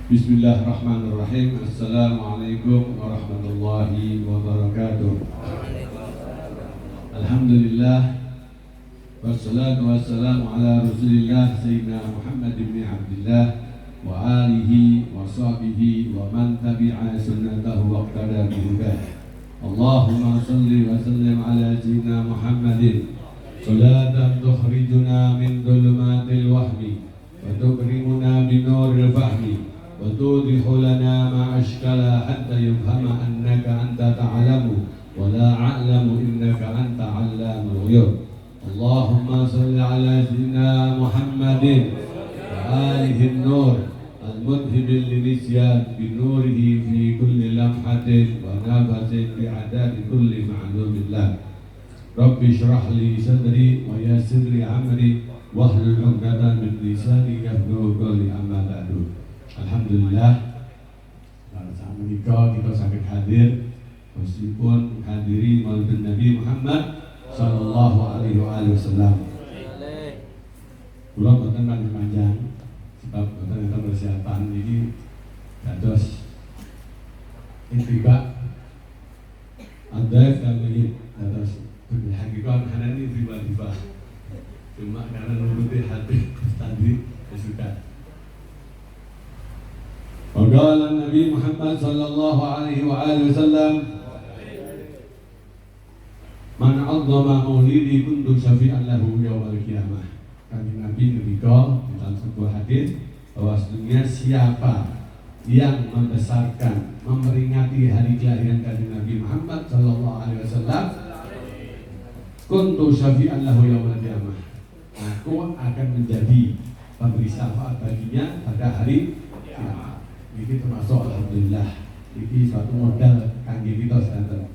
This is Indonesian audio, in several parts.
Bismillahirrahmanirrahim. Assalamualaikum warahmatullahi wabarakatuh. Alhamdulillah wassalatu wassalamu ala Rasulillah Sayyidina Muhammad bin Abdullah wa alihi wa sahbihi wa man tabi'a sunnatahu wa iqtada bihudah. Allahumma salli wa sallim ala Sayyidina Muhammadin salatan tukhrijuna min dhulumatil wahmi wa tukrimuna bi nuril fahmi wa tudhihu lana ma ashkala hatta yufhama annaka anta ta'lamu wa la a'lamu innaka anta 'allamul ghuyub. Allahumma salli ala sayyidina Muhammadin wa alihi an-nur al-mudhibil linisyan bi nurihi fi kulli lamhatin wa nafasin bi adadi kulli ma'lumin. Rabbi shrah li sadri wa yassir li amri wahlul 'uqdatam min lisani yafqahu qawli, amma ba'du. Alhamdulillah, saat menikah kita sakit hadir meskipun menghadiri Maulid Nabi Muhammad Sallallahu Alaihi Wasallam. Pulau boten panjang sebab boten kita persiapan ini dados intiba ada kami dados hakikatan hanani tiba-tiba cuma karena nuruti hati tadi sudah. Qala Nabi Muhammad sallallahu alaihi wa alihi wasallam, man 'azzama maulidi kuntu syafi'an lahu yaumil qiyamah. Kanjeng Nabi ngendika dalam sebuah hadis bahwa sesungguhnya siapa yang membesarkan, memperingati hari kelahiran Kanjeng Nabi Muhammad sallallahu alaihi wasallam, kuntu syafi'an lahu yaumil qiyamah. Aku akan menjadi pemberi syafaat baginya pada hari kiamat. Ini termasuk alhamdulillah, ini suatu modal kangge kita sedanten.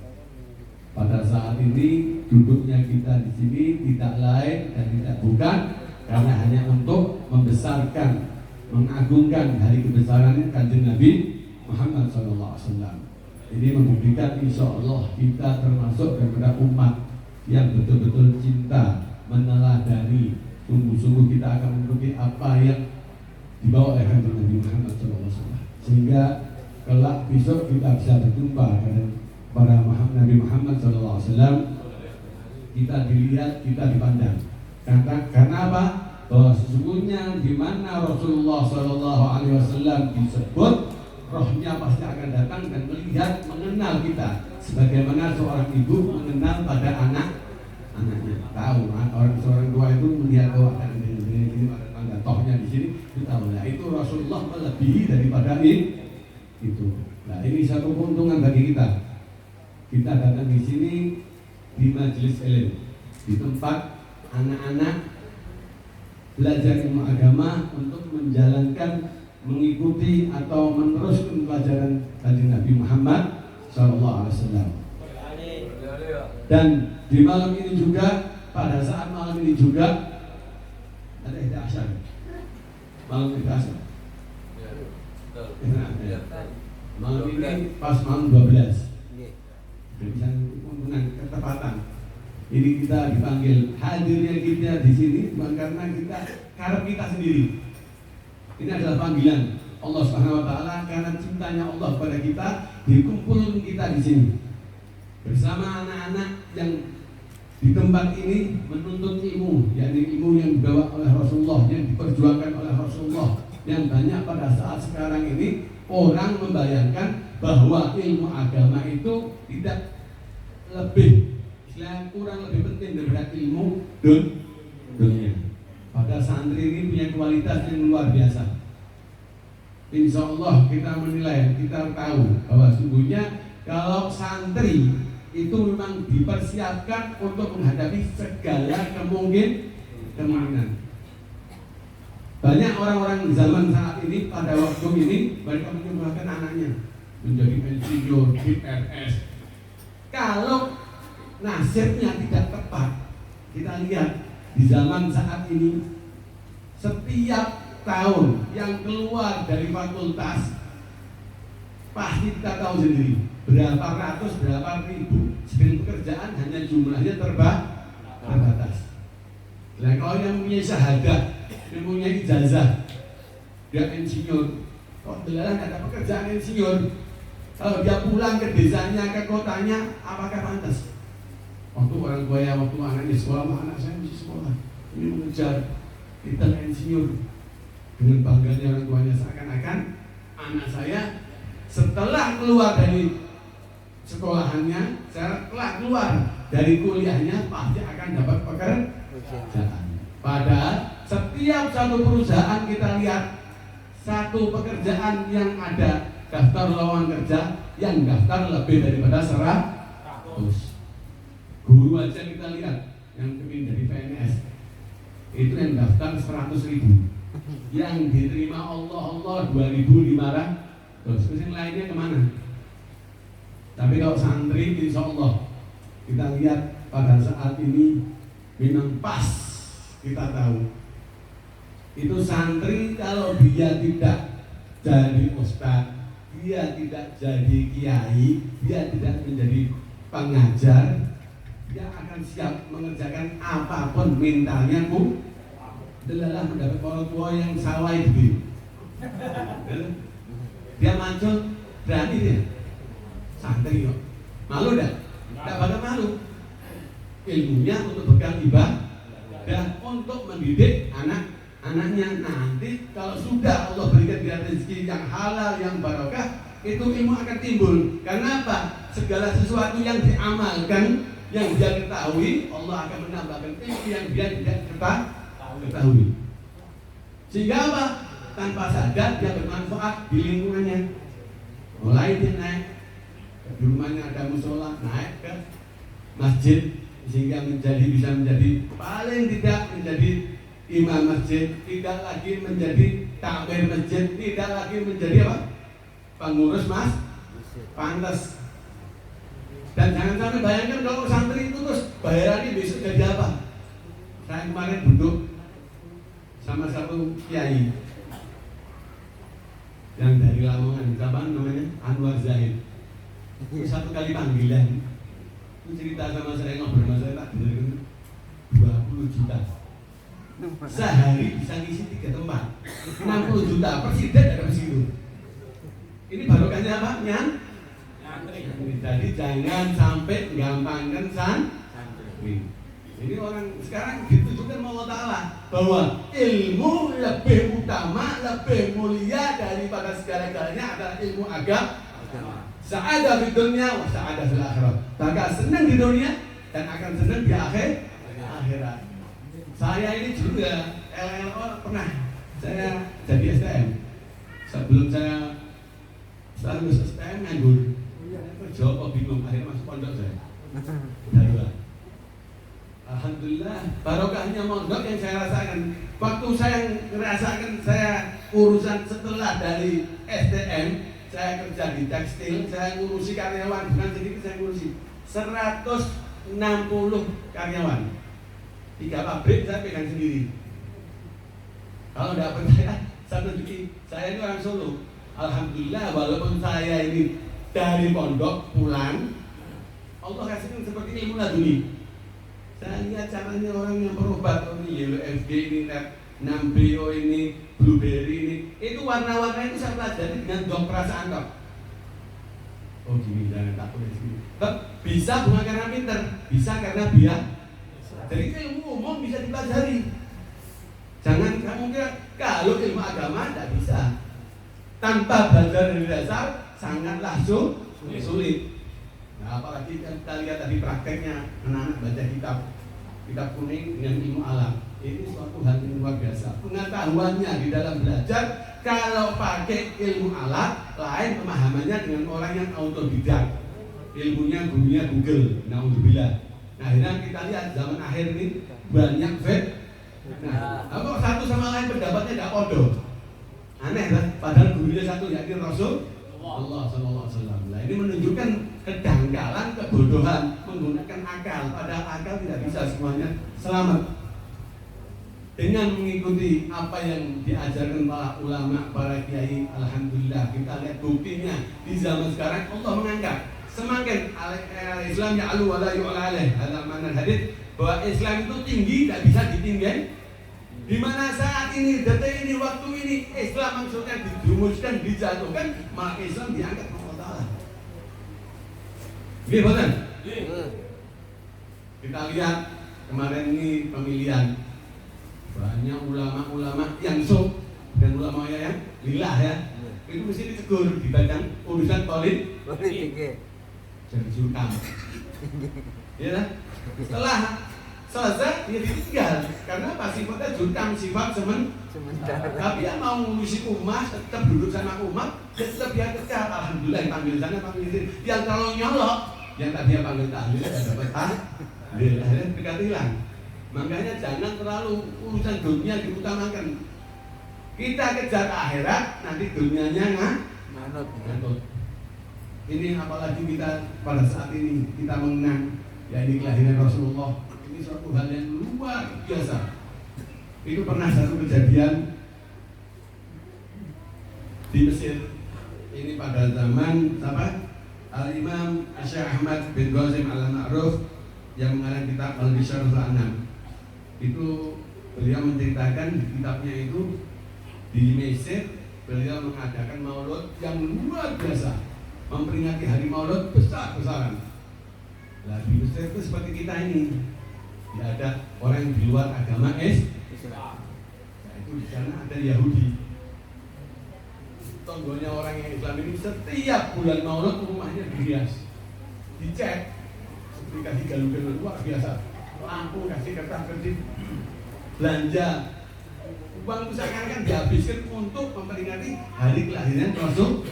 Pada saat ini duduknya kita di sini tidak lain dan tidak bukan karena hanya untuk membesarkan, mengagungkan hari kebesarannya Kanjeng Nabi Muhammad SAW. Ini membuktikan insya Allah kita termasuk daripada umat yang betul-betul cinta, meneladani, sungguh-sungguh kita akan mengikuti apa yang dibawa oleh Kanjeng Nabi Muhammad SAW. Sehingga kelak besok kita bisa berjumpa dengan para Nabi Muhammad SAW, kita dilihat, kita dipandang. Karena apa? Bahwa sesungguhnya di mana Rasulullah SAW disebut, rohnya pasti akan datang dan melihat, mengenal kita, sebagaimana seorang ibu mengenal pada anaknya. Tahu, seorang tua itu melihat bahwa ini ada tohnya di sini, kita tahu. Itu Rasulullah melebihi daripada itu. Nah, ini satu keuntungan bagi kita. Kita datang di sini di majelis ilmu, di tempat anak-anak belajar ilmu agama untuk menjalankan, mengikuti atau meneruskan pelajaran Kanjeng Nabi Muhammad SAW. Dan di malam ini juga, pada saat malam ini juga ada ihda asyar. Malam ihda asyar. Malam ini pas malam 12. Bisa menggunakan ketepatan. Ini kita dipanggil, hadirnya kita di sini bukan karena kita sendiri. Ini adalah panggilan Allah Subhanahu wa taala karena cintanya Allah kepada kita, dikumpulkan kita di sini bersama anak-anak yang di tempat ini menuntut ilmu, yakni ilmu yang dibawa oleh Rasulullah, yang diperjuangkan oleh Rasulullah. Yang banyak pada saat sekarang ini orang membayangkan bahwa ilmu agama itu tidak kurang lebih penting daripada ilmu dunia. Pada santri ini punya kualitas yang luar biasa. Insya Allah kita menilai, kita tahu bahwa sungguhnya kalau santri itu memang dipersiapkan untuk menghadapi segala kemungkinan. Banyak orang-orang di zaman saat ini, pada waktu ini mereka menyumbangkan anaknya menjadi insinyur, PNS. Kalau nasibnya tidak tepat, kita lihat di zaman saat ini setiap tahun yang keluar dari fakultas pasti kita tahu sendiri berapa ratus, berapa ribu, sedang pekerjaan hanya jumlahnya terbatas. Nah, kalau yang punya syahadat, yang punya ijazah, dia insinyur, Kok delalah nggak ada pekerjaan insinyur? Kalau dia pulang ke desanya, ke kotanya, apakah pantas? Waktu orang tua ya, waktu anaknya sekolah, anak saya mesti sekolah. Ini mengejar titel insinyur. Dengan bangganya orang tuanya, seakan-akan anak saya setelah keluar dari sekolahannya, setelah keluar dari kuliahnya pasti akan dapat pekerjaan. Padahal setiap satu perusahaan kita lihat satu pekerjaan yang ada daftar lowongan kerja yang daftar lebih daripada 100. Guru aja kita lihat yang kepingin dari PNS itu yang daftar 100.000, yang diterima Allah 2.500. Terus yang lainnya kemana? Tapi kalau santri insya Allah kita lihat pada saat ini memang pas kita tahu itu santri kalau dia tidak jadi ustadz, dia tidak jadi kiai, dia tidak menjadi pengajar, dia akan siap mengerjakan apapun mintanya Bu. Delalah mendapat orang tua yang sawah itu. Dia maju berani dia. Santri kok. Malu dah? Tidak bakal malu. Ilmunya untuk bekal ibadah, untuk mendidik anak-anaknya. Nanti kalau sudah Allah berikan dia rezeki yang halal, yang barokah, itu ilmu akan timbul. Karena apa? Segala sesuatu yang diamalkan, yang dia ketahui, Allah akan menambahkan ilmu yang dia tidak ketahui. Sehingga apa? Tanpa sadar dia bermanfaat di lingkungannya. Mulai dia naik di rumahnya ada musola, naik ke masjid sehingga bisa menjadi paling tidak menjadi imam masjid, tidak lagi menjadi takmir masjid, tidak lagi menjadi apa? Pengurus pantas. Dan jangan sampai bayangkan kalau santri itu terus bayarannya besok jadi apa? Saya kemarin duduk sama satu kiai yang dari Lamongan, siapa namanya? Anwar Zahid. Satu kali panggilan itu cerita sama saya, ngobrol sama saya, tak dengerin 20 juta sehari bisa ngisi 3 tempat, 60 juta presiden ada di situ. Ini barokahnya apa? Jadi jangan sampai gampangkan santri. Jadi orang sekarang ditujukan Allah Ta'ala bahwa ilmu lebih utama, lebih mulia daripada segala-galanya adalah ilmu agama. Sa'adah di dunia, wa sa'adah fil akhirat. Maka senang di dunia dan akan senang di akhirat. Saya ini juga LLO pernah saya jadi STM. Sebelum saya lulus STM nganggur. Jawab bingung, akhirnya masuk pondok saya. Darurat. Alhamdulillah, barokahnya mondok yang saya rasakan. Waktu saya merasakan saya urusan setelah dari STM, saya kerja di tekstil, saya ngurusi karyawan, bukan sedikit saya ngurusi 160 karyawan. 3 pabrik saya pegang sendiri. Kalau tidak percaya, saya tunjuki, saya ini orang Solo. Alhamdulillah, walaupun saya ini dari pondok pulang, Allah kasih seperti ilmu laduni. Saya lihat caranya orang yang berobat, ini Yellow FG ini, 6BO ini, Blueberry ini, itu warna-warna itu saya pelajari dengan dong perasaan kok. Oh gini, jangan takut dari sini. Bisa bukan karena pinter, bisa karena biar. Jadi ilmu umum bisa dipelajari. Jangan kamu kira kalau ilmu agama tidak bisa. Tanpa belajar dari dasar sangatlah sulit. Nah, apalagi kita lihat tadi prakteknya anak-anak baca kitab kuning dengan ilmu alam. Ini suatu hal yang luar biasa. Pengetahuannya di dalam belajar kalau pakai ilmu alat lain pemahamannya dengan orang yang autodidak. Ilmunya gurunya Google. Naudzubillah. Nah, akhirnya kita lihat zaman akhir ini banyak fake. Nah, kok satu sama lain pendapatnya tidak podo. Aneh kan? Padahal gurunya satu yakni Rasul Allah Sallallahu Alaihi Wasallam. Nah, ini menunjukkan kedangkalan, kebodohan menggunakan akal. Padahal akal tidak bisa semuanya selamat. Dengan mengikuti apa yang diajarkan para ulama, para kiai, alhamdulillah kita lihat buktinya di zaman sekarang Allah mengangkat. Semakin Islam ya'lu wa la yu'la alaih. Dalam makna hadis bahwa Islam itu tinggi, tidak bisa Di mana saat ini, detik ini, waktu ini Islam maksudnya dirumuskan, dijatuhkan, maka Islam diangkat oleh Allah Ta'ala. Oke, betul? Kita lihat kemarin ini pemilihan, banyak ulama-ulama yang sok dan ulama yang lillah ya, itu mesti ditegur di bidang urusan politik. Jadi sultan, ya kan? Setelah selesai dia ditinggal karena apa? Sifatnya sultan, sifat sementara. Tapi dia mau mengisi umat, tetap duduk sama umat, tetap dia kerja. Alhamdulillah panggil sana panggil sini. Yang kalau nyolok, yang tadi dia panggil tahlil dapat akhirnya dekat hilang. Makanya jangan terlalu urusan dunia diutamakan. Kita kejar akhirat, nanti dunianya nganut. Ini apalagi kita pada saat ini kita mengenang ya ini kelahiran Rasulullah. Ini suatu hal yang luar biasa. Itu pernah satu kejadian di Mesir. Ini pada zaman apa? Al-Imam Syekh Ahmad bin Qasim Al-Ma'ruf yang mengarang kitab Al-Bisyarul Anam. Itu beliau menceritakan di kitabnya itu di Mesir beliau mengadakan maulud yang luar biasa. Memperingati hari maulud besar-besaran. Nah di Mesir itu seperti kita ini, tidak ada orang yang di luar agama Islam. Nah itu di sana ada Yahudi. Tonggonya orang yang Islam ini setiap bulan maulud rumahnya dihias, dicat, seperti kasih galung-galung luar biasa. Lampu kasih kertas-kertas, belanja. Uang itu seakan-akan dihabiskan untuk memperingati hari kelahiran Rasul.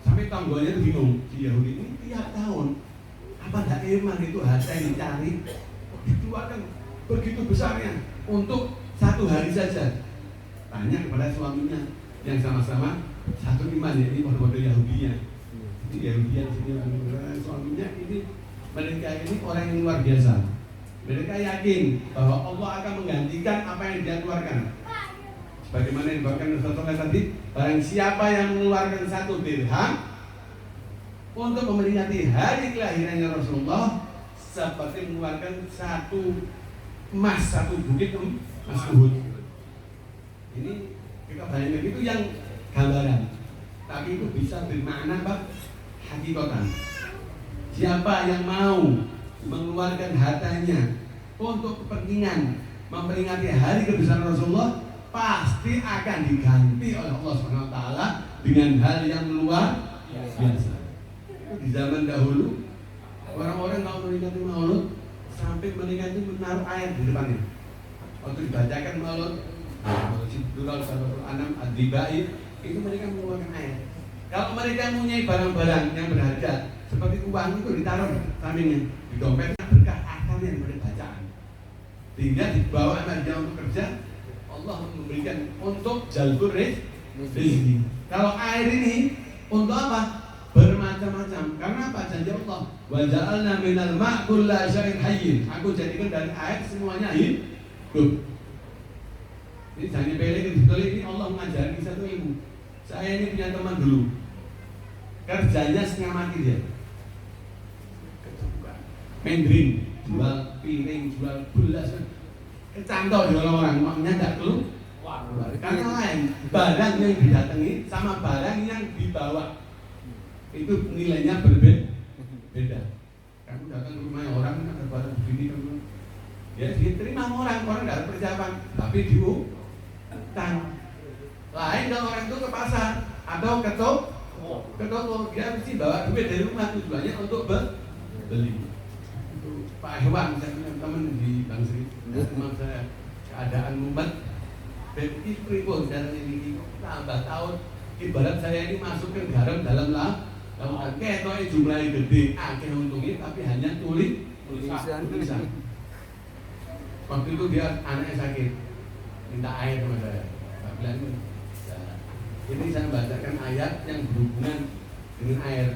Sampai tanggonya itu bingung, si Yahudi ini tiap tahun apa tidak iman itu harta yang dicari dikeluarkan begitu besarnya untuk satu hari saja. Tanya kepada suaminya yang sama-sama satu iman ya, ini model Yahudinya. Ini Yahudian sini suaminya ini mereka ini orang yang luar biasa. Mereka yakin bahwa Allah akan menggantikan apa yang dia keluarkan. Sebagaimana yang dibawakan Rasulullah tadi, barang siapa yang mengeluarkan 1 dirham untuk memperingati hari kelahirannya Rasulullah, seperti mengeluarkan 1 emas, 1 bukit emas Uhud. Ini kita bayangkan itu yang gambaran, tapi itu bisa bermakna apa? Hakikatan. Siapa yang mau mengeluarkan hartanya untuk kepentingan memperingati hari kebesaran Rasulullah, pasti akan diganti oleh Allah SWT dengan hal yang luar biasa. Di zaman dahulu orang-orang kalau menikmati maulud sampai menikmati menaruh air di depannya. Waktu dibacakan maulud, Sibdulal Salatul Anam Ad-Dibai, itu mereka mengeluarkan air. Kalau mereka mempunyai barang-barang yang berharga seperti uang itu ditaruh sampingnya, di dompetnya berkah akalnya daripada bacaan. Sehingga dibawa sama dia untuk kerja, Allah memberikan untuk jalbur rezeki. Kalau air ini untuk apa? Bermacam-macam. Karena apa? Janji Allah, wa ja'alna minal ma' kulla syai'in hayyin. Aku jadikan dari air semuanya hidup. Ini jangan pilih betul, ini Allah mengajari satu ilmu. Saya ini punya teman dulu, kerjanya setengah mati dia. Mendring, jual piring, jual belas, kecantol di orang-orang, uangnya tidak keluar. Karena lain, barang yang didatangi sama barang yang dibawa itu nilainya berbeda. Kamu datang ke rumah orang, ada barang begini, kamu ya diterima orang tidak ada persiapan, tapi diutang. Lain kalau orang itu ke pasar atau ke toko, dia mesti bawa duit dari rumah, tujuannya untuk beli. Pak Hewan, saya punya teman di Bang Sri, teman saya keadaan mumet, istri pun dan ini tambah tahun, ibarat saya ini masukkan garam dalam lautan, ketoknya jumlahnya gede, akhirnya untungnya, tapi hanya tulisan. Waktu itu dia anaknya sakit, minta air sama saya, saya bilang ini saya bacakan ayat yang berhubungan dengan air.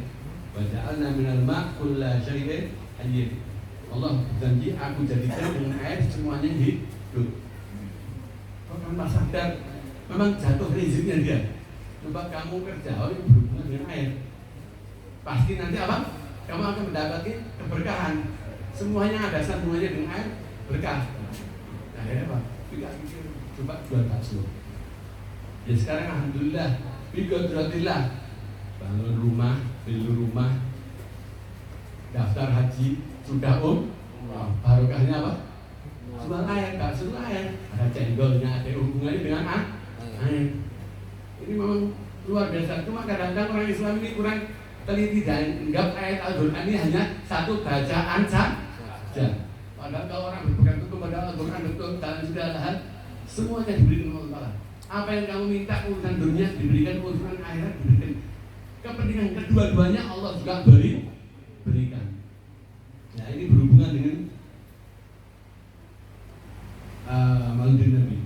Waja'alna minal ma' kulla syai'in hayyin. Allah berjanji aku jadikan dengan air semuanya hidup. Kau tanpa sadar memang jatuh rezekinya dia. Coba kamu kerja yang berhubungan dengan air, pasti nanti apa? Kamu akan mendapatkan keberkahan. Semuanya ada sambungannya dengan air, berkah. Akhirnya apa? coba jual bakso. Ya sekarang alhamdulillah, biqadratillah, bangun rumah, beli rumah, daftar haji sudah barokahnya apa? Jual ayam, bakso ayam, ada cendolnya, ada hubungannya dengan ayam. Ini memang luar biasa. Cuma kadang-kadang orang Islam ini kurang teliti dan anggap ayat Al-Quran ini hanya satu bacaan saja. Padahal kalau orang berpegang teguh pada Al-Quran betul dalam segala hal, semuanya diberikan oleh Allah. Apa yang kamu minta urusan dunia diberikan, urusan akhirat diberikan. Kepentingan kedua-duanya Allah juga berikan. Nah ini berhubungan dengan Maulid Nabi.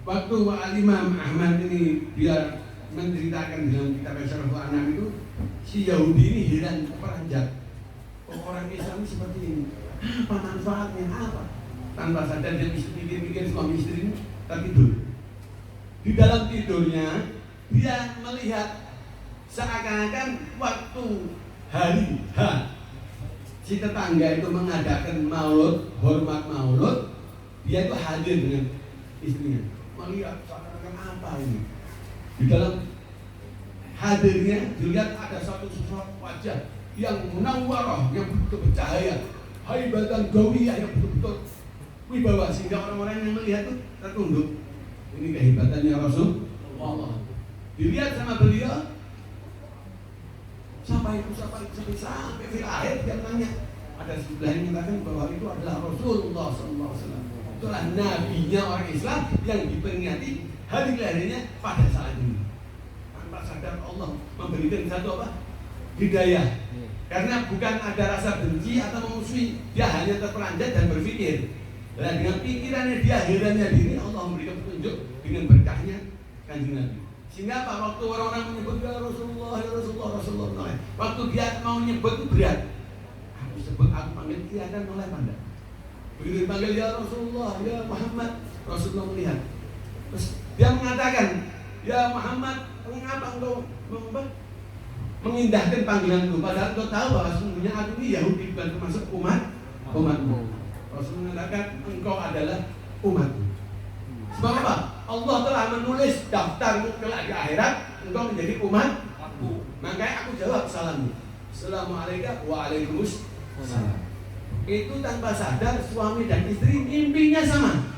Waktu Al-Imam Ahmad ini dia menceritakan dalam kitab Syarahul Anam itu, si Yahudi ini heran keperanjat. Orang Islam seperti ini, apa manfaatnya, apa? Tanpa sadar dia mikir suami istri tertidur. Di dalam tidurnya dia melihat seakan-akan waktu hari H si tetangga itu mengadakan maulud, hormat maulud, dia itu hadir dengan istrinya. Melihat seakan-akan apa ini? Di dalam hadirnya dilihat ada satu sosok wajah yang munawwarah, yang betul bercahaya, haibatan gawiyah, yang betul-betul wibawa, sehingga orang-orang yang melihat itu tertunduk. Ini kehebatannya Rasulullah. Dilihat sama beliau, sampai sampai fil akhir dia nanya. Ada sebelah yang mengatakan bahwa itu adalah Rasulullah SAW. Itulah nabinya orang Islam yang diperingati hari lahirnya pada saat ini. Tanpa sadar Allah memberikan satu apa? Hidayah. Karena bukan ada rasa benci atau memusuhi, dia hanya terperanjat dan berpikir. Dan dengan pikirannya dia, herannya diri, Allah memberikan petunjuk dengan berkahnya Kanjeng Nabi. Sehingga apa? Waktu orang-orang menyebut ya Rasulullah, ya Rasulullah, Rasulullah, waktu dia mau menyebut itu berat. Aku sebut, aku panggil, dia akan mulai pandang. Begitu dipanggil ya Rasulullah, ya Muhammad, Rasulullah melihat. Terus dia mengatakan, ya Muhammad, mengapa engkau mengindahkan panggilanku? Padahal engkau tahu bahwa sesungguhnya aku ini Yahudi, bukan termasuk umatmu. Rasul mengatakan engkau adalah umatku. Sebab apa? Allah telah menulis daftarmu kelak di akhirat, engkau menjadi umatku. Makanya aku jawab salammu. Assalamualaikum waalaikumsalam. Itu tanpa sadar suami dan istri mimpinya sama.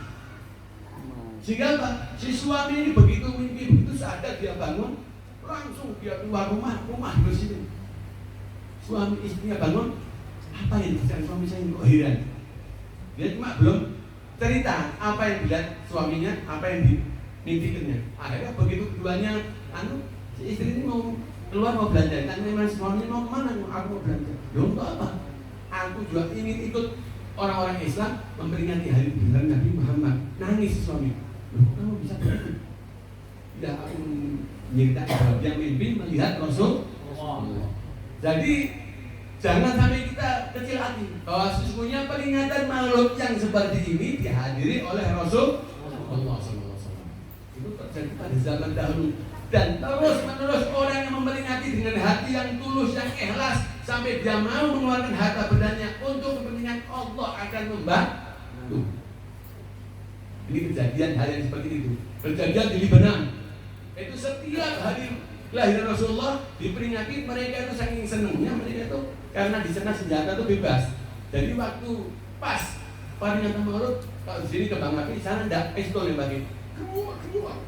Sehingga apa? Si suami ini begitu mimpi, begitu sadar dia bangun, langsung dia keluar rumah bersih. Suami istrinya bangun, apa yang dikatakan suami saya ini kok heran? Dia cuma belum cerita apa yang dilihat suaminya, apa yang dimimpikannya. Akhirnya begitu keduanya, si istri ini mau keluar mau belanja, kan memang suaminya mau kemana? Aku mau belanja. Loh untuk apa? Aku juga ingin ikut orang-orang Islam memperingati hari kelahiran Nabi Muhammad. Nangis suami. Loh, kamu bisa begitu? Tidak, aku menyertai bahwa dia mimpi melihat Rasul. Jadi jangan sampai kita kecil hati bahwa sesungguhnya peringatan maulud yang seperti ini dihadiri oleh Rasulullah SAW. Itu terjadi pada zaman dahulu dan terus menerus orang yang memperingati dengan hati yang tulus, yang ikhlas, sampai dia mau mengeluarkan harta bendanya untuk kepentingan Allah akan membantu. Ini kejadian hal yang seperti itu. Kejadian di Lebanon. Itu setiap hari kelahiran Rasulullah diperingati, mereka itu saking senangnya mereka itu karena di sana senjata itu bebas. Jadi waktu pas peringatan maulud, kalau di sini kembang api, di sana tidak pistol yang bagi. Keluar.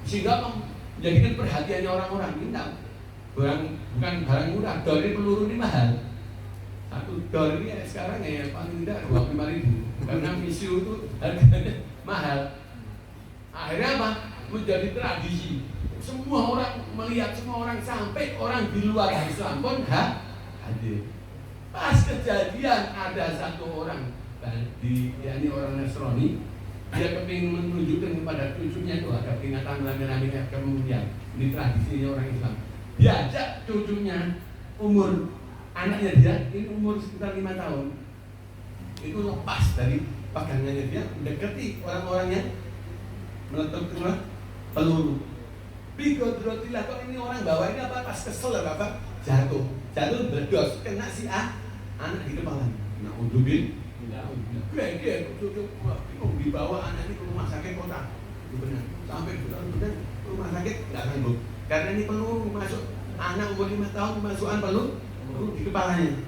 Sehingga menjadikan perhatiannya orang-orang. Ini bukan barang murah. Dolar ini peluru ini mahal. Satu dolar ini sekarang ya paling tidak 25.000. Karena misiu itu harganya mahal. Akhirnya apa? Menjadi tradisi. Semua orang melihat, semua orang, sampai orang di luar Islam pun hadir. Pas kejadian ada satu orang yakni orang Nasrani, dia kepingin menunjukkan kepada cucunya itu ada peringatan rame-rame kemudian. Ini tradisinya orang Islam. Diajak cucunya, umur anaknya dia ini umur sekitar 5 tahun. Itu lepas dari pegangannya dia, mendekati orang-orangnya, meletakkan peluru. Biqadratillah, kok ini orang bawa ini apa? Pas kesel ya Bapak, jatuh berdos, kena si anak di kepala. Na'udzubillah. Dia dibawa anak ini ke rumah sakit kota, benar. Sampai benar rumah sakit nggak sanggup, karena ini peluru masuk anak umur 5 tahun kemasukan peluru di kepalanya,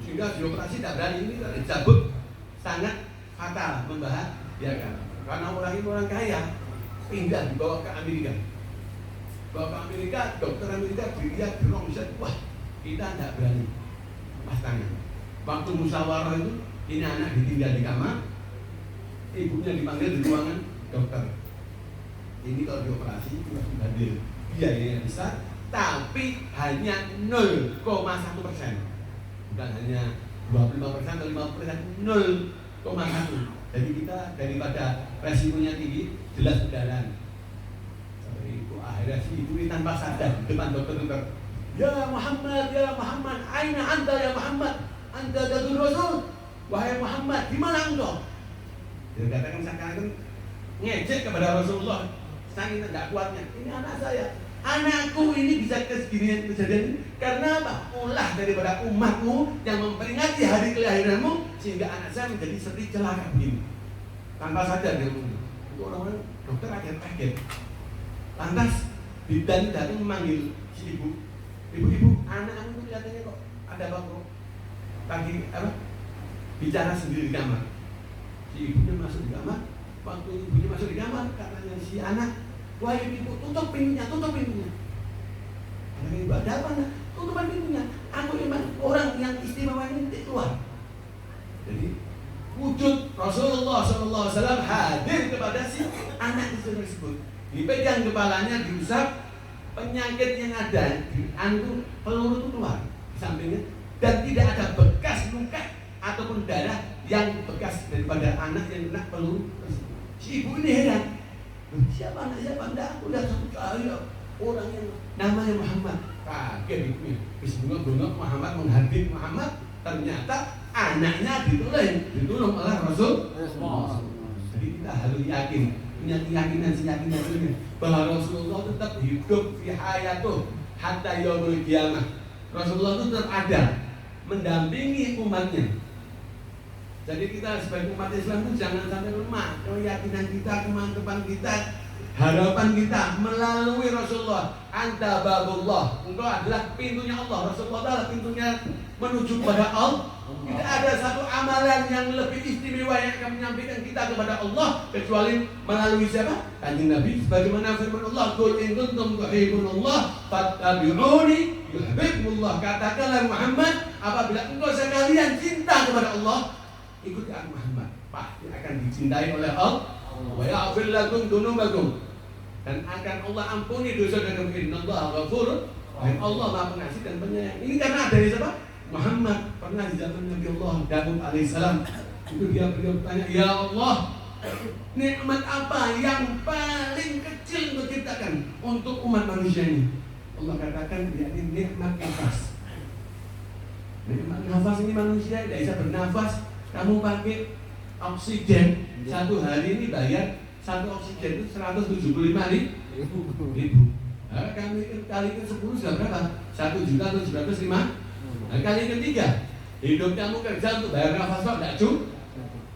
sehingga dioperasi tidak berani. Ini dicabut sangat fatal, membahayakan. Karena orang ini orang kaya, pindah dibawa ke Amerika. Dokter Amerika dilihat bilang bisa, wah kita tidak berani pas tangan. Waktu musyawarah itu, ini anak ditinggal di kamar, ibunya dipanggil di ruangan dokter. Ini kalau dioperasi sudah hadir, biayanya besar, tapi hanya 0,1%, bukan hanya 25% atau 50%, 0,1. Jadi kita daripada resikonya tinggi, jelas udaran. Akhirnya si ibu ini tanpa sadar di depan dokter-dokter, ya Muhammad, aina anta ya Muhammad, anta datul rasul, wahai Muhammad, di mana engkau? Dia katakan seakan-akan ngejek kepada Rasulullah, saking tidak kuatnya. Ini anak saya, anakku ini bisa keseginian kejadian karena apa? Ulah daripada umatmu yang memperingati hari kelahiranmu, sehingga anak saya menjadi seperti celaka begini. Tanpa sadar dia ngomong. Itu orang-orang dokter kaget. Lantas bidan datang memanggil si ibu. Ibu, anak itu kelihatannya kok ada apa kok? Tadi bicara sendiri di kamar. Si ibunya masuk di kamar. Waktu ibunya masuk di kamar, katanya si anak, wah ibu tutup pintunya. Anak ibu ada apa? Tutup pintunya. Aku memang orang yang istimewa ini keluar. Jadi wujud Rasulullah SAW hadir kepada si anak tersebut. Dipegang kepalanya, diusap, penyakit yang ada di antum peluru itu keluar di sampingnya, dan tidak ada bekas luka ataupun darah yang bekas daripada anak yang kena peluru tersebut. Si ibu ini heran, siapa anak siapa? Tidak, aku lihat satu kali orang yang namanya Muhammad. Kaget ibunya, bismillah Muhammad menghardik Muhammad, ternyata anaknya ditolong oleh Rasul. Jadi kita harus yakin, punya keyakinan bahwa Rasulullah tetap hidup di hayatuh hatta yaumul qiyamah. Rasulullah itu tetap ada mendampingi umatnya. Jadi kita sebagai umat Islam itu jangan sampai lemah. Keyakinan kita, kemantapan kita, harapan kita melalui Rasulullah. Anta babullah, engkau adalah pintunya Allah. Rasulullah adalah pintunya menuju kepada Allah. Tidak ada satu amalan yang lebih istimewa yang akan menyampaikan kita kepada Allah kecuali melalui siapa? Kanjeng Nabi. Sebagaimana firman Allah, qul in kuntum tuhibbunallah fattabi'uni yuhibbukumullah. Katakanlah Muhammad, apabila engkau sekalian cinta kepada Allah, ikuti aku Muhammad, pasti akan dicintai oleh Allah. Wa ya'fir lakum dunubakum, dan akan Allah ampuni dosa-dosa kamu. Innallaha ghafurun rahim. Allah Maha Pengasih dan Penyayang. Ini karena dari siapa? Muhammad. Pernah di zaman Nabi Allah Daud alaihissalam, itu dia bertanya, ya Allah, nikmat apa yang paling kecil untuk diciptakan untuk umat manusia ini? Allah katakan, yakni nikmat nafas. Nikmat nafas ini manusia tidak bisa bernafas. Kamu pakai oksigen, satu hari ini bayar satu oksigen itu 175.000. Nah, kali ke 10 sudah berapa? 1.705.000. Nah, kali ketiga, hidup kamu kerja untuk bayar nafas kok tidak cukup.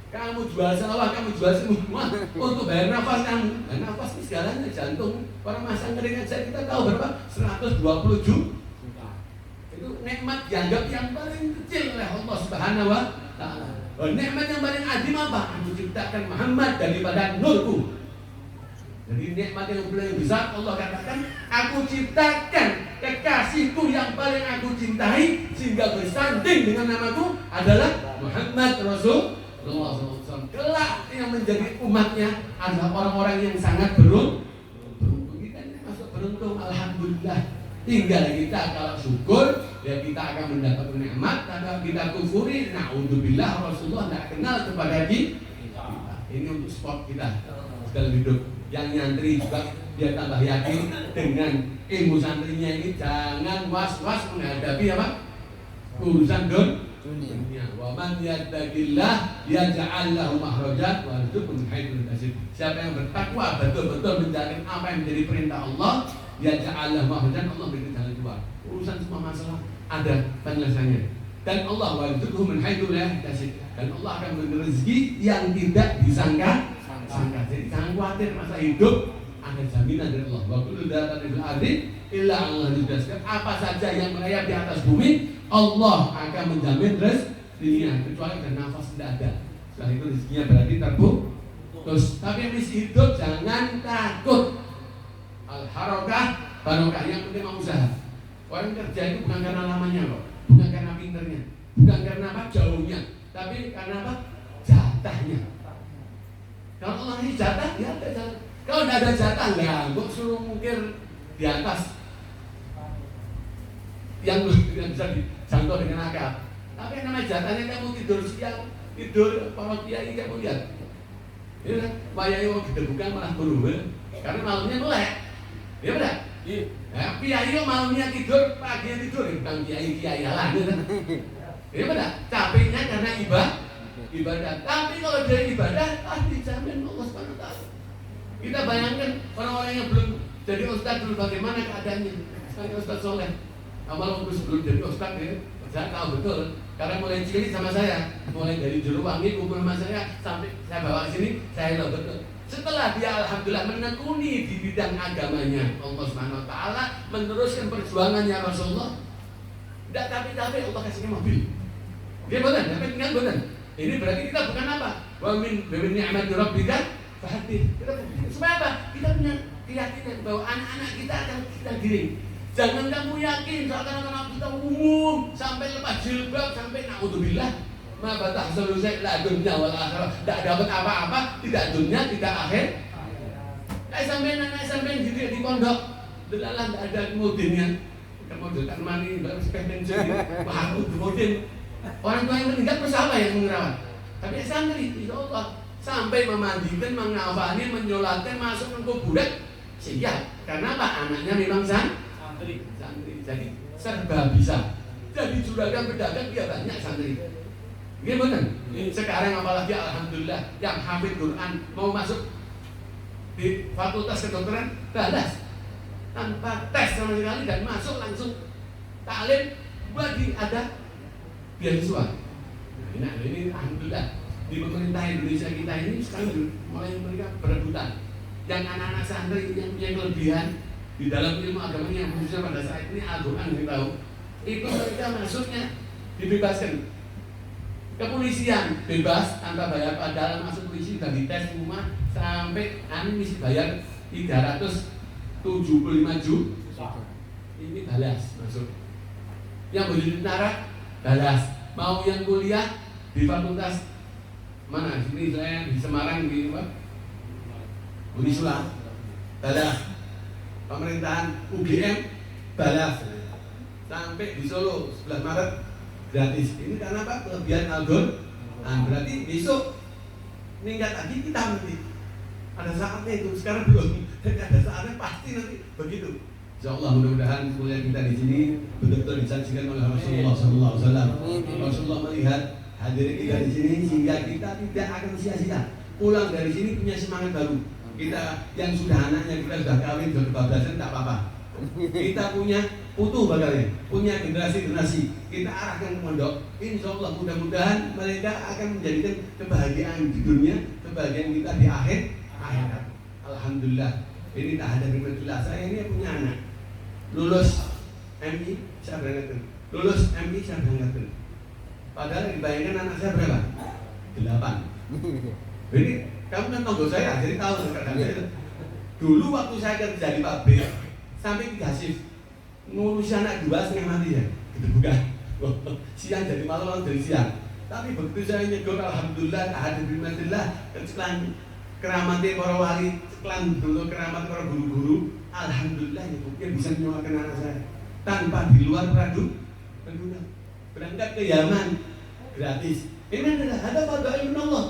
Kamu jual sawah, kamu jual semua untuk bayar nafas kamu. Nah, nafas ini segalanya, jantung. Orang masang keringat saya kita tahu berapa? 120 juta. Itu nikmat dianggap yang paling kecil oleh Allah Subhanahu wa Ta'ala. Nikmat yang paling adim apa? Aku ciptakan Muhammad daripada nurku. Jadi nikmat yang paling besar Allah katakan, aku ciptakan kekasihku yang paling aku cintai sehingga bersanding dengan namaku adalah Muhammad Rasulullah SAW. Kelak yang menjadi umatnya adalah orang-orang yang sangat beruntung. Kita ini masuk beruntung, alhamdulillah. Tinggal kita kalau syukur, ya kita akan mendapat nikmat. Kalau kita kufuri, na'udzubillah, Rasulullah tidak kenal kepada kita. Ini untuk sport kita dalam hidup. Yang nyantri juga biar tambah yakin dengan ilmu santrinya ini, jangan was-was menghadapi apa? Urusan dunia. Wa man yattaqillah yaj'al lahu makhrajan wa yarzuqhu min haitsu la yahtasib. Siapa yang bertakwa betul-betul menjalankan apa yang menjadi perintah Allah, yaj'al lahu makhrajan, Allah berikan jalan keluar. Urusan semua masalah ada penyelesaiannya. Dan Allah warzuqhu min haitsu la yahtasib. Dan Allah akan memberi rezeki yang tidak disangka. Jadi jangan khawatir masa hidup, ada jaminan dari Allah. Wa kullu dabatin fil ardi illa Allah rizqan. Apa saja yang merayap di atas bumi, Allah akan menjamin rezekinya kecuali dan nafas tidak ada. Setelah itu rezekinya berarti terputus. Tapi yang masih hidup jangan takut. Al-harakah barokah, yang penting mau usaha. Orang kerja itu bukan karena lamanya kok, bukan karena pinternya, bukan karena apa jauhnya, tapi karena apa jatahnya. Kalau Allah ini jatah, ya ada jatah. Kalau tidak ada jatah, nggak, kok suruh mungkir di atas yang bisa dijangkau dengan akal. Tapi yang namanya jatahnya, kamu tidur siang, tidur para kiai kamu lihat, ya kan? Wayai mau bukan malah berubah, karena malamnya melek, ya benar. Ya, kiai malamnya tidur, paginya tidur, bukan kiai alam, ya kan? Ya benar. Capeknya karena ibadah. Tapi kalau dari ibadah, pasti jamin Allah SWT. Kita bayangkan orang-orang yang belum jadi ustaz dulu bagaimana keadaannya. Sekarang Ustaz Soleh, amal sebelum jadi ustaz ya, saya tahu betul. Karena mulai cilik sama saya, mulai dari Juruwangi kumpul sama saya sampai saya bawa ke sini, saya tahu betul. Setelah dia alhamdulillah menekuni di bidang agamanya, Allah SWT meneruskan perjuangannya Rasulullah. Tidak tapi Allah kasihnya mobil. Dia benar, tapi tinggal benar. Ini berarti kita bukan apa? Wa min ni'mati rabbika fahaddits. Kita supaya apa? Kita punya keyakinan bahwa anak-anak kita akan kita giring. Jangan kamu yakin seakan-akan kita umum sampai lepas jilbab sampai naudzubillah ma batahsalu la dunya wal akhirah. Tidak dapat apa-apa, tidak dunia, tidak akhir. Anak sampai di pondok, delalah tidak ada kemudiannya. Kemudian kan mani baru sepeda jadi, wah kemudian orang tua yang meninggal terus apa yang merawat? Tapi santri, insya Allah sampai memandikan, mengawani, menyolatkan, masuk ke kuburan siap. Karena apa? Anaknya memang santri. Jadi serba bisa. Jadi juragan pedagang dia banyak santri. Gimana? Sekarang apalagi alhamdulillah yang hafid Quran mau masuk di fakultas kedokteran balas tanpa tes sama sekali dan masuk langsung taklim bagi ada beasiswa. Nah ini alhamdulillah di pemerintah Indonesia kita ini sekarang mulai mereka berebutan. Yang anak-anak santri yang punya kelebihan di dalam ilmu agamanya yang khususnya pada saat ini Al-Quran kita tahu itu mereka masuknya dibebaskan. Kepolisian bebas tanpa bayar, padahal masuk polisi sudah dites rumah sampai mesti bayar 375 juta. Ini balas masuk. Yang boleh tentara balas. Mau yang kuliah di fakultas mana? Sini saya di Semarang di apa? Unisula balas. Pemerintahan UGM balas. Sampai di Solo 11 Maret gratis. Ini karena apa? Kelebihan Al-Quran. Nah, berarti besok meningkat lagi kita nanti. Ada saatnya itu, sekarang belum. Jadi ada saatnya pasti nanti begitu. Insyaallah mudah-mudahan kuliah kita di sini betul-betul disaksikan oleh Rasulullah SAW. Rasulullah melihat hadirin kita di sini sehingga kita tidak akan sia-sia. Pulang dari sini punya semangat baru. Kita yang sudah anaknya kita sudah kawin sudah 12 tak apa-apa. Kita punya putu bakalnya, punya generasi-generasi. Kita arahkan ke pondok. Insyaallah mudah-mudahan mereka akan menjadikan kebahagiaan di dunia, kebahagiaan kita di akhirat. Alhamdulillah. Ini tak ada berikutlah. Saya ini punya anak lulus MI saya berangkatkan, lulus MI saya berangkatkan. Padahal dibayangkan anak saya berapa? 8. Jadi kamu kan tonggo saya, jadi tahu kadang-kadang. Dulu waktu saya kerja di pabrik sampai 3 shift ngurusi anak 2 setengah mati ya, gitu bukan? Siang jadi malam dari siang. Tapi begitu saya nyegur alhamdulillah hadir bimadillah keceklan keramatnya para wali, ceklan dulu keramat para guru-guru. Alhamdulillah ya bisa menyuarakan anak saya tanpa di luar pengguna. Berangkat ke Yaman gratis. Ini adalah ada pada ilmu Allah.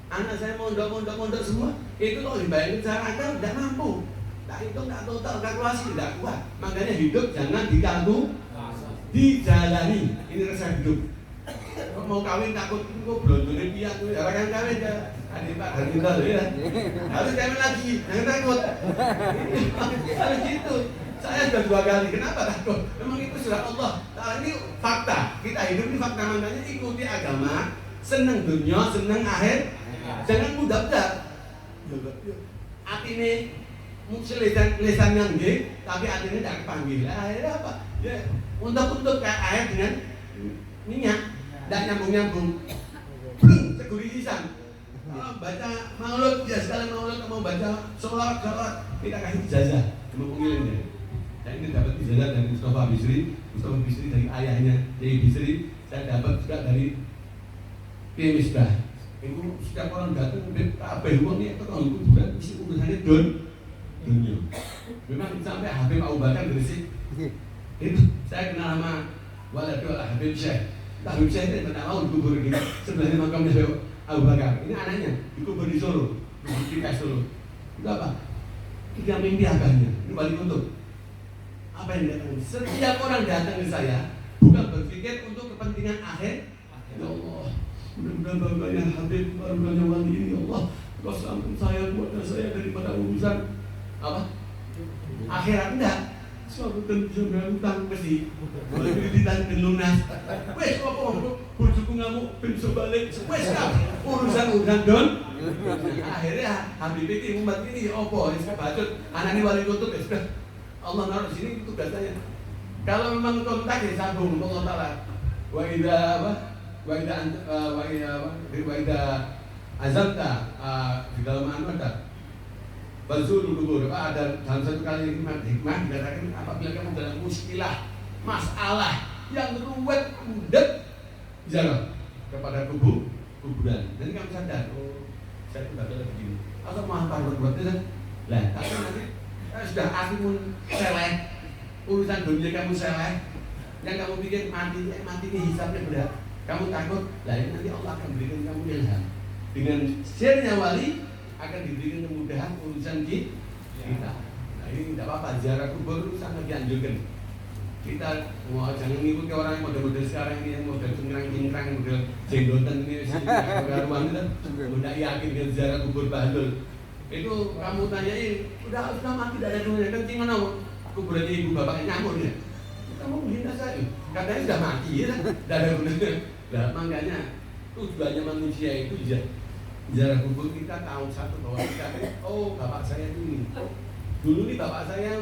Anak saya mondok semua. Itu kalau dibayangin secara akal tidak mampu. Nah itu nggak total kalkulasi, tidak kuat. Makanya hidup jangan dijalani. Ini resep hidup. Mau kawin takut kok blondone piye tuh orang kawin ya. Adik Pak harus kita ya. Harus kawin lagi, jangan takut. Harus gitu. Saya sudah 2 kali. Kenapa takut? Memang itu surat Allah. Nah, ini fakta. Kita hidup ini fakta, makanya ikuti agama. Seneng dunia, seneng akhir. Jangan mudah-mudah. Artinya lesan yang gede, tapi artinya tidak kepanggil. Akhirnya apa? Ya, untuk kayak air dengan minyak, tidak nyambung-nyambung. Belum seguri sisan. Baca maulud, ya sekali maulud mau baca sholat, kita kasih ijazah sama pengilingnya. Saya ini dapat ijazah dari Mustafa Bisri dari ayahnya Kiai Bisri. Saya dapat juga dari Kiai Misbah. Itu setiap orang datang, kabeh uang ini atau kalau kuburan, isi urusannya dunia. Memang sampai Habib Abu Bakar Gresik. Itu saya kenal sama Waladul Habib Syekh. Habib Syekh itu tidak mau dikubur gini sebelahnya makamnya Abu Bakar. Ini anaknya dikubur di Solo, di Solo. Itu apa? Tiga mimpi agaknya. Ini balik untuk apa yang datang? Setiap orang datang ke saya bukan berpikir untuk kepentingan akhir. Ya Allah, mudah-mudahan barokahnya Habib, barokahnya wali ini, ya Allah, Kau selamatkan saya, keluarga saya daripada urusan apa? Akhirat enggak. Selamatkan bisa berhutang mesti. Kreditan dan lunas. Wes apa bojoku ngamuk ben iso balik. Wes urusan don. Akhirnya Habib iki umat ini apa wis kebacut anane wali kutub ya sudah. Allah naruh sini tugas saya. Kalau memang kontak ya sambung Allah Taala. Wa idza azamta di dalam ada Balsul kubur, ada dalam satu kali hikmah dikatakan apabila kamu dalam muskilah masalah yang ruwet mudet jangan kepada kuburan. Jadi kamu sadar, oh saya itu bakal begini. Atau mau apa buat-buatnya? Lah, tapi nanti sudah akimun seleh, urusan dunia kamu seleh, yang kamu pikir mati ini hisabnya berat. Kamu takut, lah ini nanti Allah akan berikan kamu ilham. Dengan sirnya wali akan diberikan kemudahan urusan kita. Nah ini tidak apa-apa, ziarah kubur itu sangat dianjurkan. Kita mau jangan ngikuti orang yang model-model sekarang ini, yang model cengkrang-cengkrang, model jenggotan ini, karuan itu, udah yakin dengan ziarah kubur bahlul. Itu kamu tanyain, udah mati tidak ada dunia, kencing mana? Kuburannya ibu bapaknya nyamuk ya. Kamu menghina saya, katanya sudah mati ya, tidak ada gunanya. Nah makanya tujuannya manusia itu ziarah kubur kita tahu satu bahwa kita oh bapak saya ini dulu nih bapak saya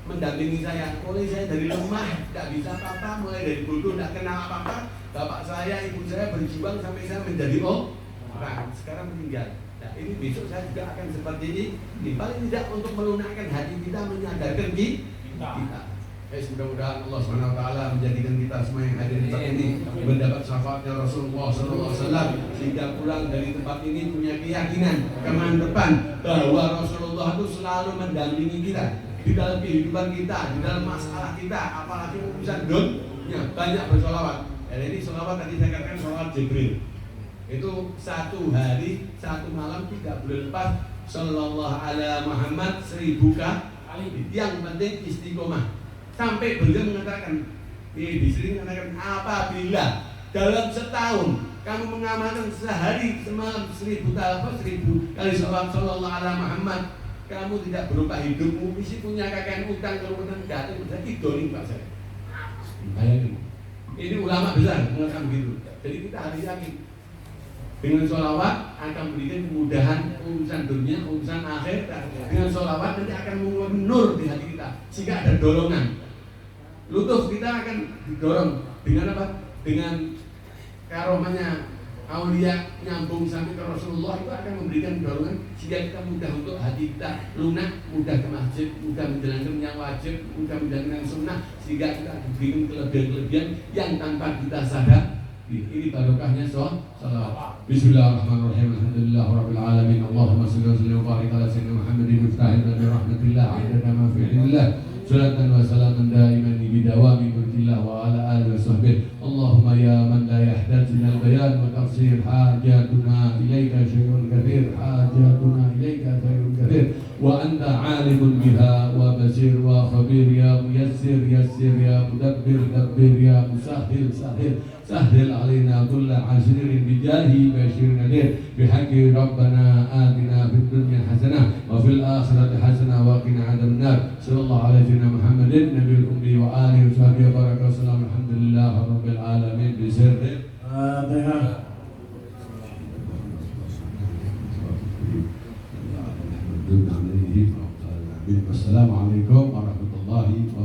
mendampingi saya mulai saya dari lemah tidak bisa apa-apa mulai dari bodoh tidak kenal apa-apa bapak saya ibu saya berjuang sampai saya menjadi orang sekarang meninggal. Nah ini besok saya juga akan seperti ini paling tidak untuk melunakkan hati kita menyadarkan kita. Mudah-mudahan Allah SWT menjadikan kita semua yang hadir di tempat ini mendapat syafaatnya Rasulullah SAW sehingga pulang dari tempat ini punya keyakinan kemantepan bahwa Rasulullah itu selalu mendampingi kita di dalam kehidupan kita, di dalam masalah kita, apalagi urusan dunia banyak bersolawat. Dan ini solawat tadi saya katakan solawat Jibril itu 1 hari 1 malam tidak boleh lepas sallallahu ala Muhammad 1000 kali. Yang penting istiqomah. Sampai beliau mengatakan, Bisri mengatakan apabila dalam setahun kamu mengamalkan sehari semalam 1000 kali sallallahu ala Muhammad, kamu tidak berubah hidupmu, mesti punya kakek utang kalau enggak itu berarti dolim Pak saya. Bayangin. Ini ulama besar mengatakan begitu. Jadi kita harus yakin dengan sholawat akan berikan kemudahan urusan dunia, urusan akhir. Dengan sholawat nanti akan mengeluarkan nur di hati kita sehingga ada dorongan. Lutuf kita akan didorong dengan apa? Dengan karomahnya aulia nyambung sampai ke Rasulullah itu akan memberikan dorongan sehingga kita mudah untuk hati kita lunak, mudah ke masjid, mudah menjalankan yang wajib, mudah menjalankan sunnah sehingga kita diberikan kelebihan-kelebihan yang tanpa kita sadar. Ini barokahnya sholawat. Bismillahirrahmanirrahim. Alhamdulillahirabbil alamin. Allahumma shalli wa sallim wa barik ala sayyidina Muhammadin miftahil bi rahmatillah adada ma fi ilmillah. Salatan wa salaman daiman bi dawami mulkillah wa ala alihi wa sahbihi. Allahumma ya man la yahtaju ila al-bayan wa tafsir hajatuna ilayka syai'un katsir hajatuna ilayka syai'un katsir wa anta 'alimun biha wa basir wa khabir ya muyassir yassir ya mudabbir dabbir ya musahhil sahhil sahhil alaina kulla 'asirin bijahi bashir nadir bihaqqi rabbana atina fid dunya hasanah wa fil akhirati hasanah wa qina adzabannar Sallallahu alaihi wa Muhammadin Nabiul Ummi wa alihi wa sahbihi wa baraka wa sallam. Alhamdulillah rabbil alamin bi sirri Fatihah. Assalamualaikum warahmatullahi wabarakatuh.